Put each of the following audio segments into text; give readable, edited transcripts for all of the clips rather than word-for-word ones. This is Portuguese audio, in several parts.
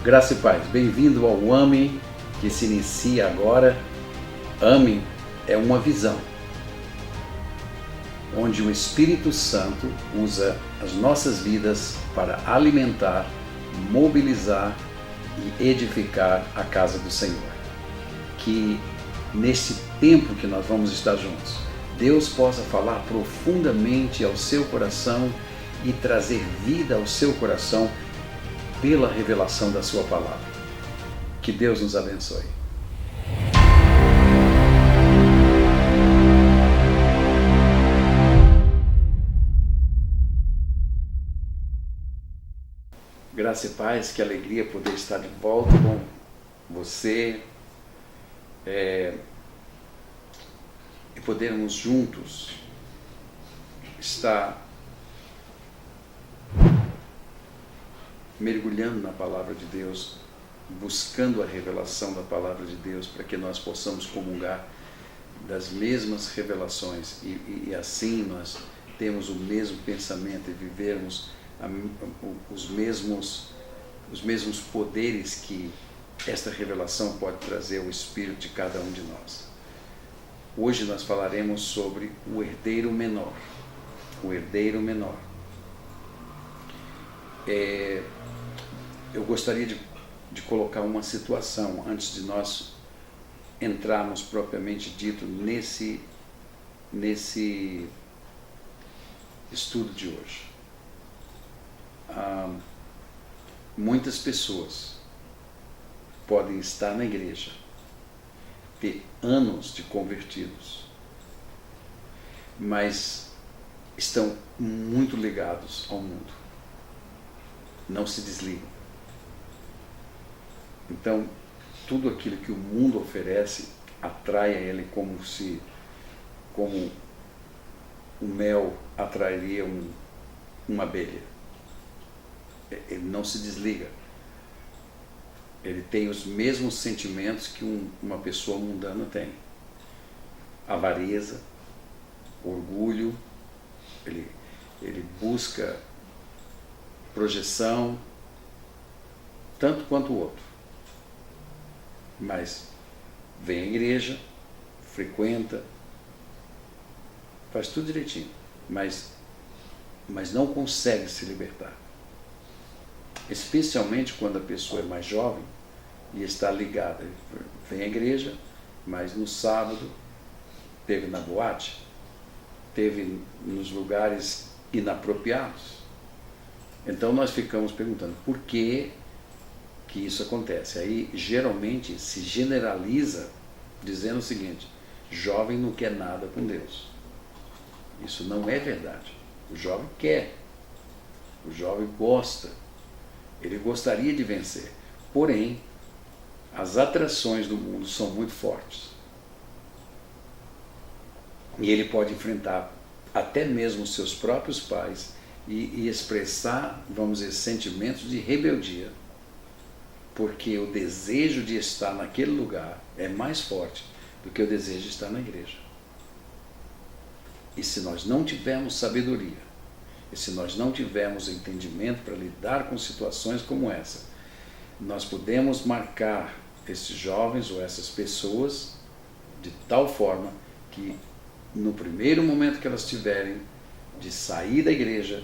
Graça e paz, bem-vindo ao AME, que se inicia agora. AME é uma visão, onde o Espírito Santo usa as nossas vidas para alimentar, mobilizar e edificar a casa do Senhor. Que nesse tempo que nós vamos estar juntos, Deus possa falar profundamente ao seu coração e trazer vida ao seu coração pela revelação da sua palavra. Que Deus nos abençoe. Graça e paz, que alegria poder estar de volta com você e podermos juntos estar mergulhando na palavra de Deus, buscando a revelação da palavra de Deus, para que nós possamos comungar das mesmas revelações e assim nós temos o mesmo pensamento e vivermos os mesmos poderes que esta revelação pode trazer ao espírito de cada um de nós. Hoje nós falaremos sobre o herdeiro menor. O herdeiro menor. Eu gostaria de colocar uma situação antes de nós entrarmos propriamente dito nesse estudo de hoje. Muitas pessoas podem estar na igreja, ter anos de convertidos, mas estão muito ligados ao mundo, não se desligam. Então, tudo aquilo que o mundo oferece atrai a ele como o mel atrairia uma abelha. Ele não se desliga. Ele tem os mesmos sentimentos que uma pessoa mundana tem. Avareza, orgulho, ele busca projeção, tanto quanto o outro. Mas vem à igreja, frequenta, faz tudo direitinho, mas não consegue se libertar. Especialmente quando a pessoa é mais jovem e está ligada. Vem à igreja, mas no sábado teve na boate, teve nos lugares inapropriados. Então nós ficamos perguntando por que isso acontece. Aí geralmente se generaliza dizendo o seguinte: jovem não quer nada com Deus. Isso não é verdade. O jovem quer, o jovem gosta, ele gostaria de vencer, porém as atrações do mundo são muito fortes e ele pode enfrentar até mesmo os seus próprios pais e expressar, vamos dizer, sentimentos de rebeldia, porque o desejo de estar naquele lugar é mais forte do que o desejo de estar na igreja. E se nós não tivermos sabedoria, e se nós não tivermos entendimento para lidar com situações como essa, nós podemos marcar esses jovens ou essas pessoas de tal forma que no primeiro momento que elas tiverem de sair da igreja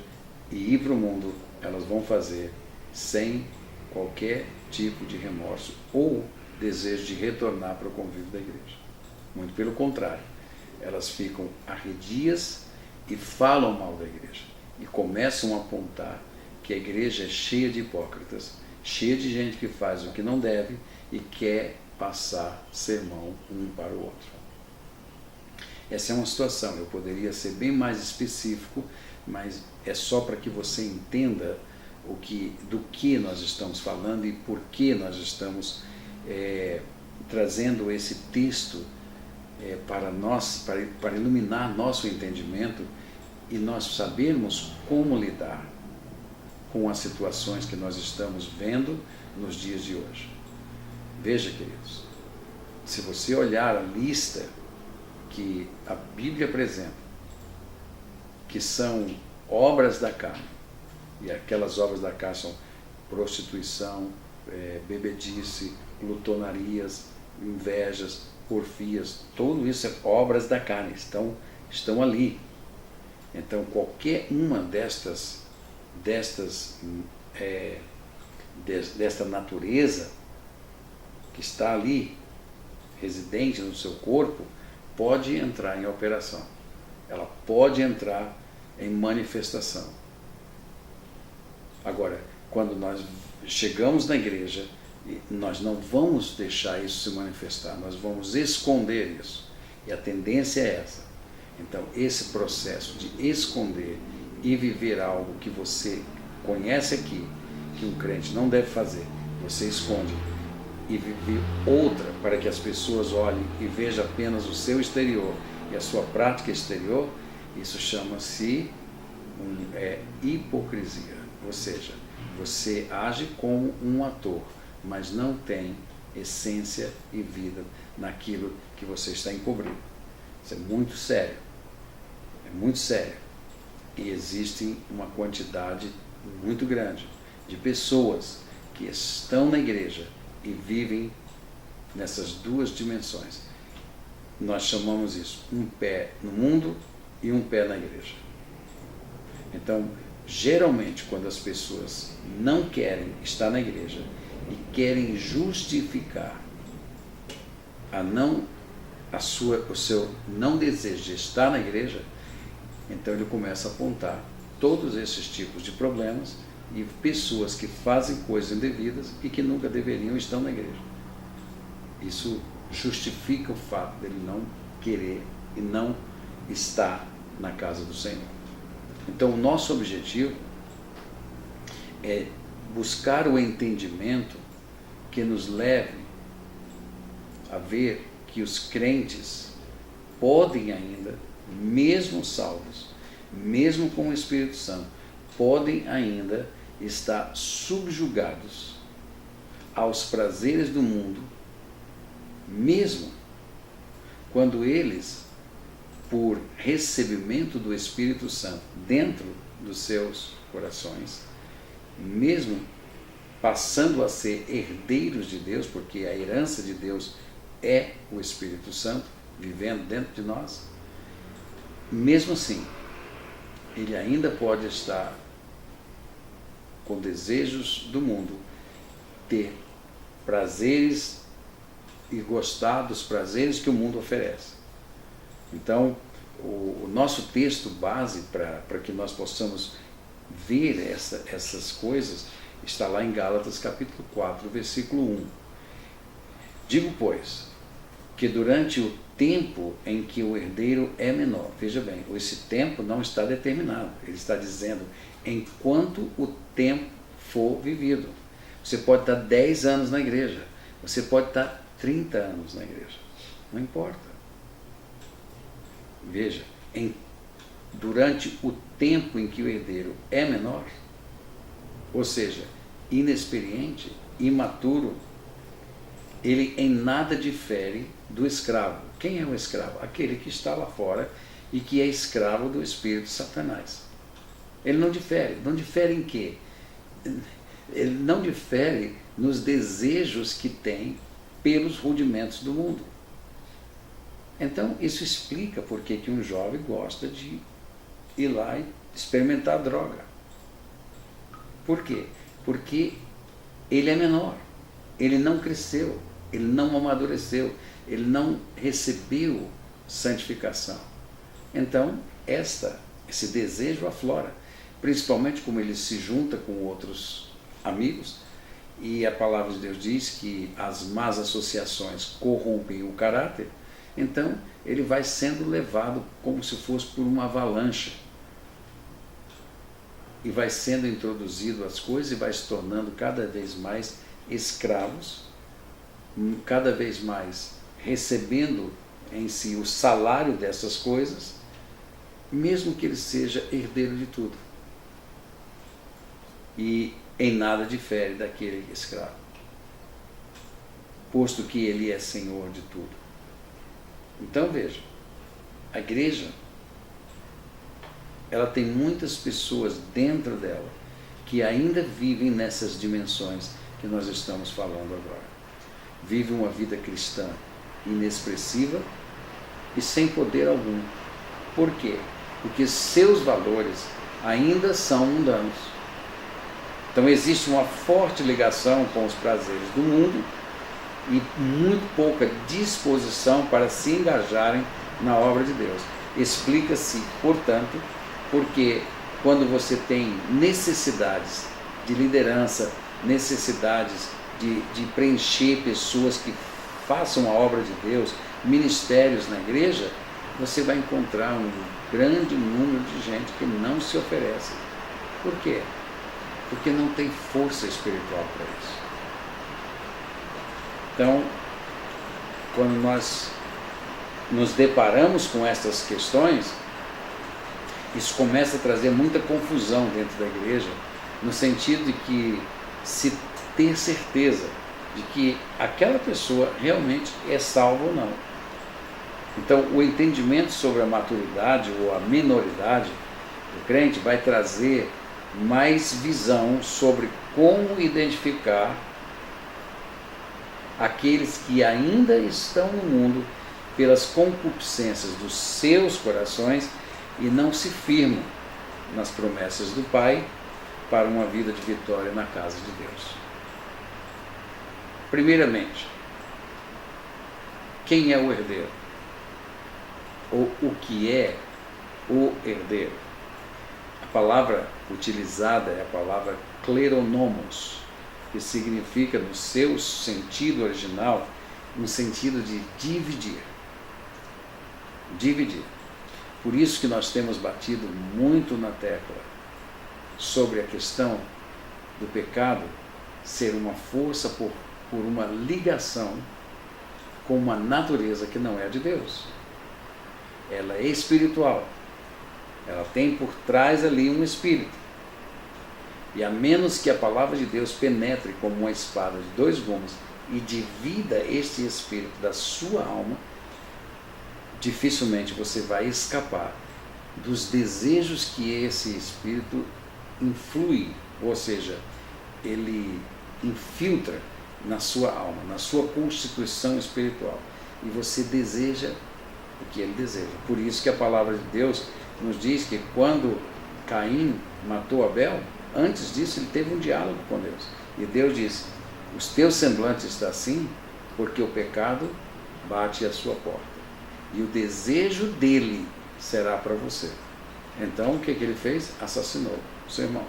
e ir para o mundo, elas vão fazer sem qualquer tipo de remorso ou desejo de retornar para o convívio da igreja. Muito pelo contrário, elas ficam arredias e falam mal da igreja e começam a apontar que a igreja é cheia de hipócritas, cheia de gente que faz o que não deve e quer passar sermão um para o outro. Essa é uma situação, eu poderia ser bem mais específico, mas é só para que você entenda do que nós estamos falando e por que nós estamos trazendo esse texto para iluminar nosso entendimento e nós sabermos como lidar com as situações que nós estamos vendo nos dias de hoje. Veja, queridos, se você olhar a lista que a Bíblia apresenta, que são obras da carne, e aquelas obras da carne são prostituição, bebedice, glutonarias, invejas, porfias, tudo isso é obras da carne, estão ali. Então qualquer uma desta natureza que está ali, residente no seu corpo, pode entrar em operação. Ela pode entrar em manifestação. Agora, quando nós chegamos na igreja, nós não vamos deixar isso se manifestar, nós vamos esconder isso. E a tendência é essa. Então, esse processo de esconder e viver algo que você conhece aqui, que um crente não deve fazer, você esconde, e viver outra, para que as pessoas olhem e vejam apenas o seu exterior e a sua prática exterior, isso chama-se hipocrisia. Ou seja, você age como um ator, mas não tem essência e vida naquilo que você está encobrindo. Isso é muito sério. É muito sério. E existe uma quantidade muito grande de pessoas que estão na igreja e vivem nessas duas dimensões. Nós chamamos isso um pé no mundo e um pé na igreja. Então, geralmente, quando as pessoas não querem estar na igreja e querem justificar o seu não desejo de estar na igreja, então ele começa a apontar todos esses tipos de problemas e pessoas que fazem coisas indevidas e que nunca deveriam estar na igreja. Isso justifica o fato dele não querer e não estar na casa do Senhor. Então, o nosso objetivo é buscar o entendimento que nos leve a ver que os crentes podem ainda, mesmo salvos, mesmo com o Espírito Santo, podem ainda estar subjugados aos prazeres do mundo, mesmo quando eles, por recebimento do Espírito Santo dentro dos seus corações, mesmo passando a ser herdeiros de Deus, porque a herança de Deus é o Espírito Santo vivendo dentro de nós, mesmo assim, ele ainda pode estar com desejos do mundo, ter prazeres e gostar dos prazeres que o mundo oferece. Então, o nosso texto base para que nós possamos ver essas coisas está lá em Gálatas capítulo 4, versículo 1. Digo, pois, que durante o tempo em que o herdeiro é menor, veja bem, esse tempo não está determinado, ele está dizendo enquanto o tempo for vivido. Você pode estar 10 anos na igreja, você pode estar 30 anos na igreja, não importa. Veja, durante o tempo em que o herdeiro é menor, ou seja, inexperiente, imaturo, ele em nada difere do escravo. Quem é o escravo? Aquele que está lá fora e que é escravo do espírito de Satanás. Ele não difere. Não difere em quê? Ele não difere nos desejos que tem pelos rudimentos do mundo. Então, isso explica por que um jovem gosta de ir lá e experimentar droga. Por quê? Porque ele é menor, ele não cresceu, ele não amadureceu, ele não recebeu santificação. Então, esse desejo aflora, principalmente como ele se junta com outros amigos, e a palavra de Deus diz que as más associações corrompem o caráter. Então, ele vai sendo levado como se fosse por uma avalanche. E vai sendo introduzido às coisas e vai se tornando cada vez mais escravos, cada vez mais recebendo em si o salário dessas coisas, mesmo que ele seja herdeiro de tudo. E em nada difere daquele escravo, posto que ele é senhor de tudo. Então veja, a igreja, ela tem muitas pessoas dentro dela que ainda vivem nessas dimensões que nós estamos falando agora. Vive uma vida cristã inexpressiva e sem poder algum. Por quê? Porque seus valores ainda são mundanos. Então existe uma forte ligação com os prazeres do mundo e muito pouca disposição para se engajarem na obra de Deus. Explica-se, portanto, porque quando você tem necessidades de liderança, necessidades de preencher pessoas que façam a obra de Deus, ministérios na igreja, você vai encontrar um grande número de gente que não se oferece. Por quê? Porque não tem força espiritual para isso. Então, quando nós nos deparamos com essas questões, isso começa a trazer muita confusão dentro da igreja, no sentido de que se ter certeza de que aquela pessoa realmente é salva ou não. Então, o entendimento sobre a maturidade ou a minoridade do crente vai trazer mais visão sobre como identificar aqueles que ainda estão no mundo pelas concupiscências dos seus corações e não se firmam nas promessas do Pai para uma vida de vitória na casa de Deus. Primeiramente, quem é o herdeiro? Ou o que é o herdeiro? A palavra utilizada é a palavra kleronomos, que significa, no seu sentido original, no sentido de dividir. Dividir. Por isso que nós temos batido muito na tecla sobre a questão do pecado ser uma força por uma ligação com uma natureza que não é de Deus. Ela é espiritual. Ela tem por trás ali um espírito. E a menos que a palavra de Deus penetre como uma espada de dois gumes e divida este espírito da sua alma, dificilmente você vai escapar dos desejos que esse espírito influi, ou seja, ele infiltra na sua alma, na sua constituição espiritual. E você deseja o que ele deseja. Por isso que a palavra de Deus nos diz que quando Caim matou Abel, antes disso ele teve um diálogo com Deus. E Deus disse: os teus semblantes estão assim porque o pecado bate à sua porta. E o desejo dele será para você. Então o que ele fez? Assassinou o seu irmão.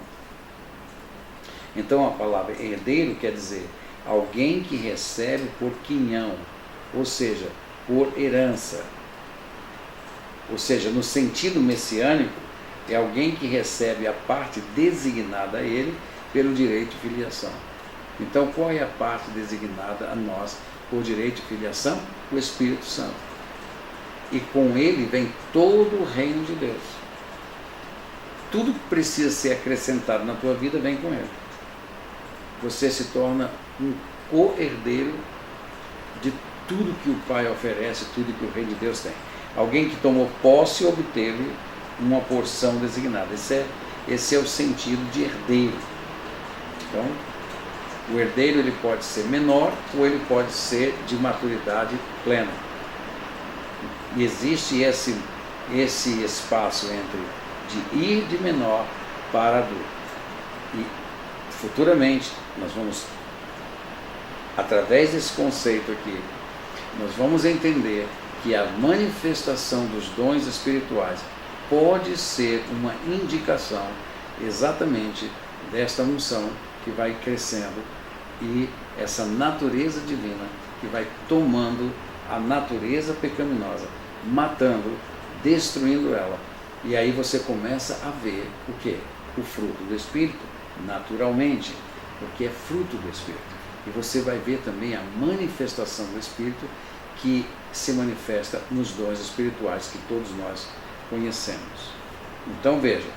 Então a palavra herdeiro quer dizer alguém que recebe por quinhão, ou seja, por herança. Ou seja, no sentido messiânico, é alguém que recebe a parte designada a ele pelo direito de filiação. Então, qual é a parte designada a nós por direito de filiação? O Espírito Santo. E com ele vem todo o reino de Deus. Tudo que precisa ser acrescentado na tua vida vem com ele. Você se torna um co-herdeiro de tudo que o Pai oferece, tudo que o Reino de Deus tem. Alguém que tomou posse obteve uma porção designada. Esse é o sentido de herdeiro. Então, o herdeiro ele pode ser menor ou ele pode ser de maturidade plena. E existe esse espaço entre de ir de menor para adulto. E futuramente nós vamos, através desse conceito aqui, nós vamos entender que a manifestação dos dons espirituais pode ser uma indicação exatamente desta unção que vai crescendo e essa natureza divina que vai tomando a natureza pecaminosa, matando, destruindo ela. E aí você começa a ver o quê? O fruto do Espírito, naturalmente, porque é fruto do Espírito. E você vai ver também a manifestação do Espírito que se manifesta nos dons espirituais que todos nós conhecemos. Então veja,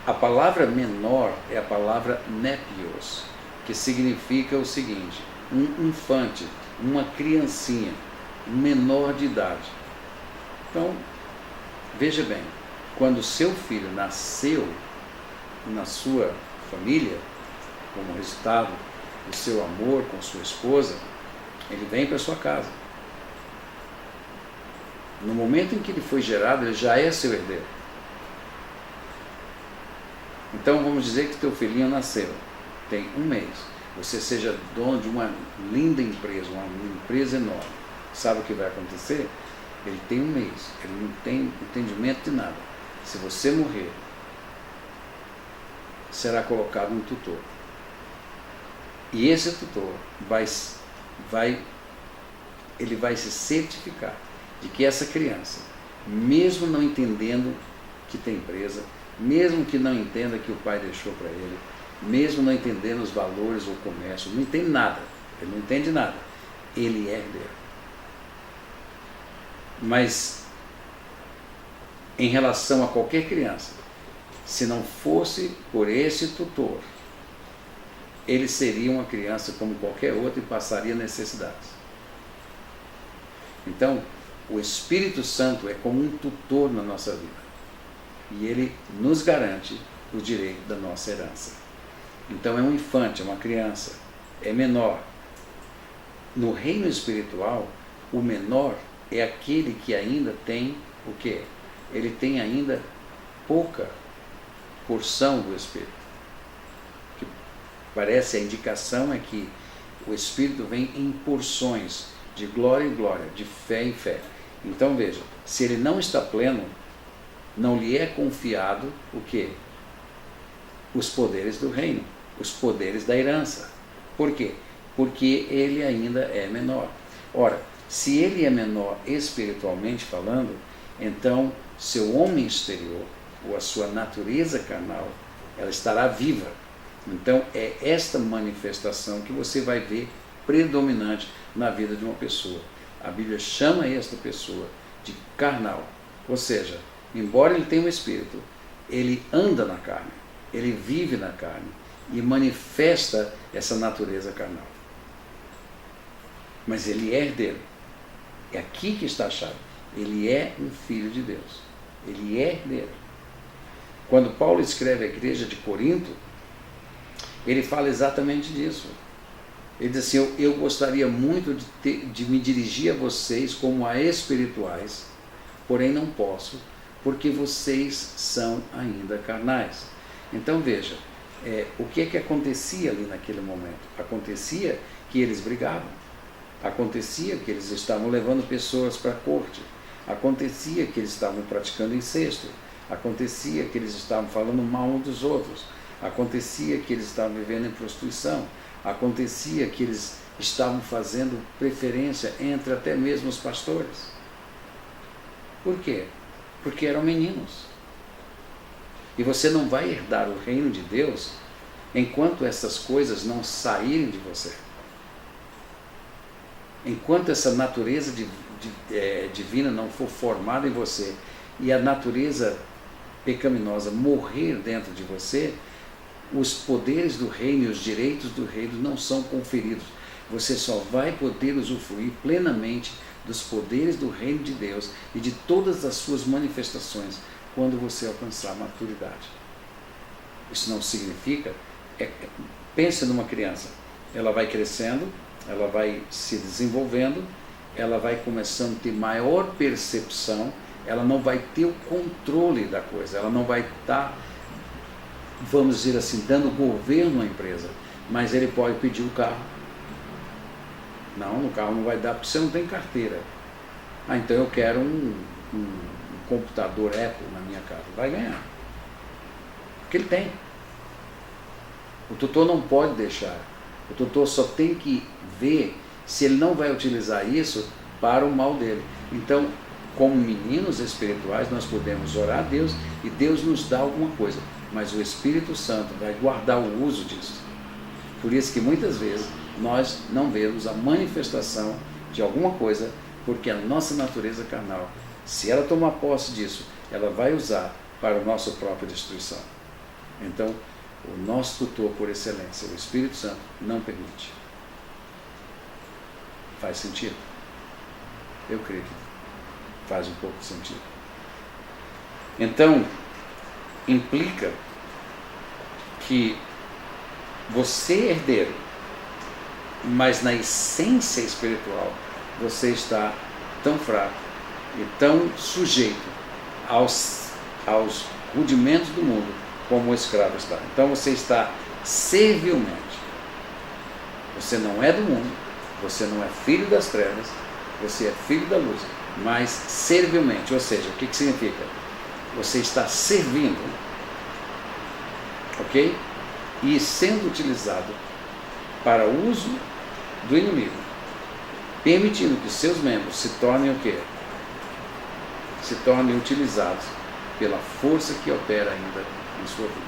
a palavra menor é a palavra nepios, que significa o seguinte: um infante, uma criancinha, um menor de idade. Então, veja bem, quando seu filho nasceu na sua família, como resultado o seu amor com sua esposa, ele vem para sua casa. No momento em que ele foi gerado, ele já é seu herdeiro. Então vamos dizer que teu filhinho nasceu, tem 1 mês. Você seja dono de uma linda empresa, uma empresa enorme. Sabe o que vai acontecer? Ele tem 1 mês, ele não tem entendimento de nada. Se você morrer, será colocado um tutor. E esse tutor vai se certificar de que essa criança, mesmo não entendendo que tem empresa, mesmo que não entenda que o pai deixou para ele, mesmo não entendendo os valores ou comércio, não entende nada, ele não entende nada, ele é herdeiro. Mas, em relação a qualquer criança, se não fosse por esse tutor, ele seria uma criança como qualquer outra e passaria necessidades. Então, o Espírito Santo é como um tutor na nossa vida. E ele nos garante o direito da nossa herança. Então é um infante, é uma criança, é menor. No reino espiritual, o menor é aquele que ainda tem o quê? Ele tem ainda pouca porção do Espírito. Que parece a indicação é que o Espírito vem em porções, de glória em glória, de fé em fé. Então veja, se ele não está pleno, não lhe é confiado o quê? Os poderes do reino, os poderes da herança. Por quê? Porque ele ainda é menor. Ora, se ele é menor espiritualmente falando, então seu homem exterior, ou a sua natureza carnal, ela estará viva. Então é esta manifestação que você vai ver predominante na vida de uma pessoa. A Bíblia chama esta pessoa de carnal. Ou seja, embora ele tenha um espírito, ele anda na carne, ele vive na carne e manifesta essa natureza carnal. Mas ele é herdeiro. É aqui que está a chave. Ele é um filho de Deus. Ele é herdeiro. Quando Paulo escreve à igreja de Corinto, ele fala exatamente disso. Ele diz assim, eu gostaria muito de me dirigir a vocês como a espirituais, porém não posso, porque vocês são ainda carnais. Então veja, o que é que acontecia ali naquele momento? Acontecia que eles brigavam, acontecia que eles estavam levando pessoas para a corte, acontecia que eles estavam praticando incesto, acontecia que eles estavam falando mal uns dos outros, acontecia que eles estavam vivendo em prostituição, acontecia que eles estavam fazendo preferência entre até mesmo os pastores. Por quê? Porque eram meninos. E você não vai herdar o reino de Deus enquanto essas coisas não saírem de você. Enquanto essa natureza divina não for formada em você e a natureza pecaminosa morrer dentro de você, os poderes do reino e os direitos do reino não são conferidos. Você só vai poder usufruir plenamente dos poderes do reino de Deus e de todas as suas manifestações quando você alcançar a maturidade. Isso não significa... pense numa criança. Ela vai crescendo, ela vai se desenvolvendo, ela vai começando a ter maior percepção, ela não vai ter o controle da coisa, ela não vai estar, vamos dizer assim, dando governo à empresa, mas ele pode pedir o carro. Não, no carro não vai dar porque você não tem carteira. Ah, então eu quero um computador Apple na minha casa. Vai ganhar. Porque ele tem. O tutor não pode deixar. O tutor só tem que ver se ele não vai utilizar isso para o mal dele. Então, como meninos espirituais, nós podemos orar a Deus e Deus nos dá alguma coisa. Mas o Espírito Santo vai guardar o uso disso. Por isso que muitas vezes nós não vemos a manifestação de alguma coisa, porque a nossa natureza carnal, se ela tomar posse disso, ela vai usar para a nossa própria destruição. Então, o nosso tutor por excelência, o Espírito Santo, não permite. Faz sentido? Eu creio que faz um pouco de sentido. Então, implica que você, herdeiro, mas na essência espiritual você está tão fraco e tão sujeito aos rudimentos do mundo como o escravo está. Então você está servilmente. Você não é do mundo, você não é filho das trevas, você é filho da luz, mas servilmente. Ou seja, o que significa? Você está servindo, ok? E sendo utilizado para uso do inimigo, permitindo que seus membros se tornem o quê? Se tornem utilizados pela força que opera ainda em sua vida.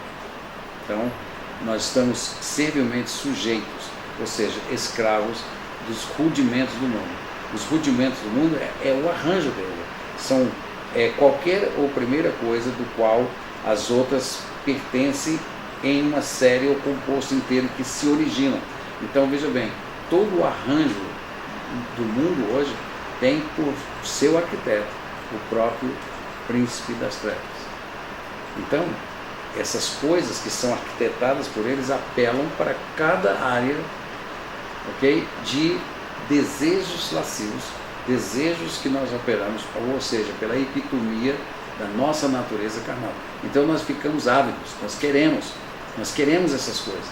Então, nós estamos servilmente sujeitos, ou seja, escravos dos rudimentos do mundo. Os rudimentos do mundo é o arranjo dele, são qualquer ou primeira coisa do qual as outras pertencem em uma série ou composto inteiro que se originam. Então, veja bem, todo o arranjo do mundo hoje tem por seu arquiteto o próprio príncipe das trevas. Então, essas coisas que são arquitetadas por eles apelam para cada área, ok, de desejos lascivos, desejos que nós operamos, ou seja, pela epitomia da nossa natureza carnal. Então nós ficamos ávidos, nós queremos essas coisas.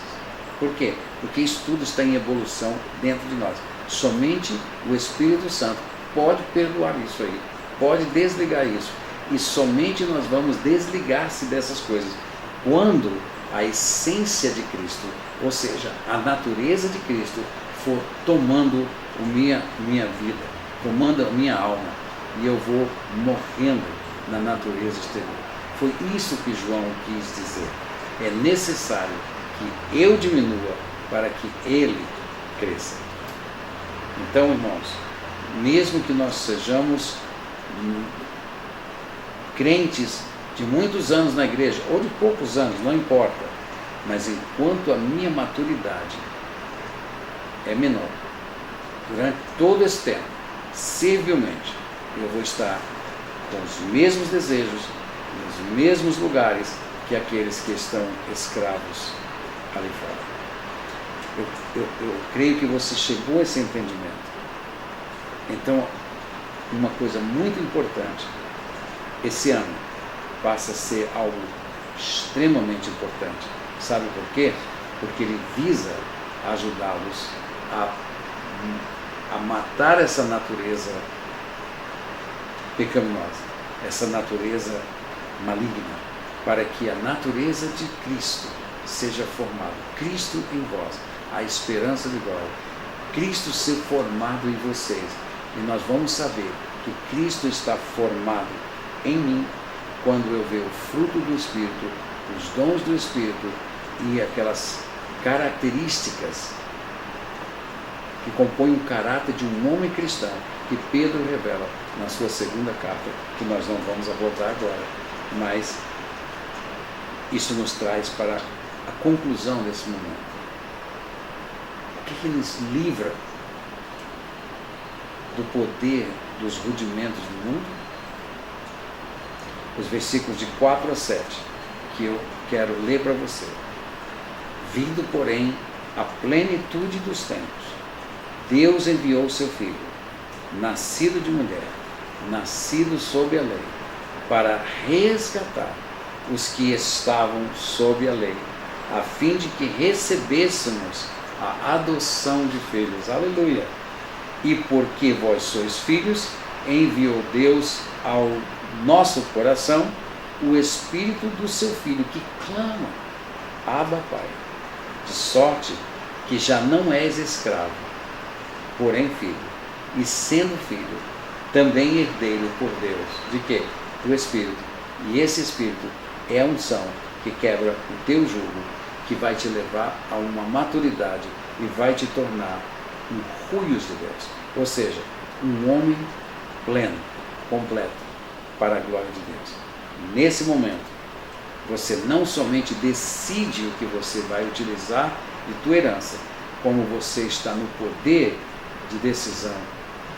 Por quê? Porque isso tudo está em evolução dentro de nós. Somente o Espírito Santo pode perdoar isso aí, pode desligar isso. E somente nós vamos desligar-se dessas coisas quando a essência de Cristo, ou seja, a natureza de Cristo, for tomando minha vida, tomando a minha alma, e eu vou morrendo na natureza exterior. Foi isso que João quis dizer. É necessário que eu diminua para que ele cresça. Então, irmãos, mesmo que nós sejamos crentes de muitos anos na igreja, ou de poucos anos, não importa, mas enquanto a minha maturidade é menor, durante todo esse tempo, servilmente, eu vou estar com os mesmos desejos, nos mesmos lugares que aqueles que estão escravos ali fora. Eu creio que você chegou a esse entendimento. Então, uma coisa muito importante, esse ano passa a ser algo extremamente importante. Sabe por quê? Porque ele visa ajudá-los a matar essa natureza pecaminosa, essa natureza maligna, para que a natureza de Cristo seja formada. Cristo em vós, a esperança de glória. Cristo ser formado em vocês. E nós vamos saber que Cristo está formado em mim quando eu ver o fruto do Espírito, os dons do Espírito e aquelas características que compõem o caráter de um homem cristão que Pedro revela na sua segunda carta, que nós não vamos abordar agora, mas isso nos traz para a conclusão desse momento. O que nos livra do poder dos rudimentos do mundo? Os versículos de 4 a 7, que eu quero ler para você. Vindo, porém, a plenitude dos tempos, Deus enviou seu Filho, nascido de mulher, nascido sob a lei, para resgatar os que estavam sob a lei, a fim de que recebêssemos a adoção de filhos. Aleluia! E porque vós sois filhos, enviou Deus ao nosso coração o Espírito do seu Filho, que clama, Abba, Pai. De sorte que já não és escravo, porém filho, e sendo filho, também herdeiro por Deus. De quê? Do Espírito. E esse Espírito é a unção que quebra o teu jugo, que vai te levar a uma maturidade e vai te tornar um ruios de Deus. Ou seja, um homem pleno, completo, para a glória de Deus. Nesse momento, você não somente decide o que você vai utilizar de tua herança, como você está no poder de decisão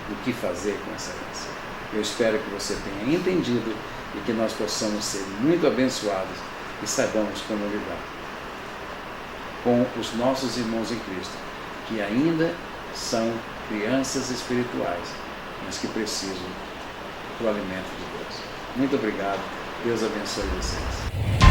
do que fazer com essa herança. Eu espero que você tenha entendido e que nós possamos ser muito abençoados e saibamos como lidar com os nossos irmãos em Cristo, que ainda são crianças espirituais, mas que precisam do alimento de Deus. Muito obrigado. Deus abençoe vocês.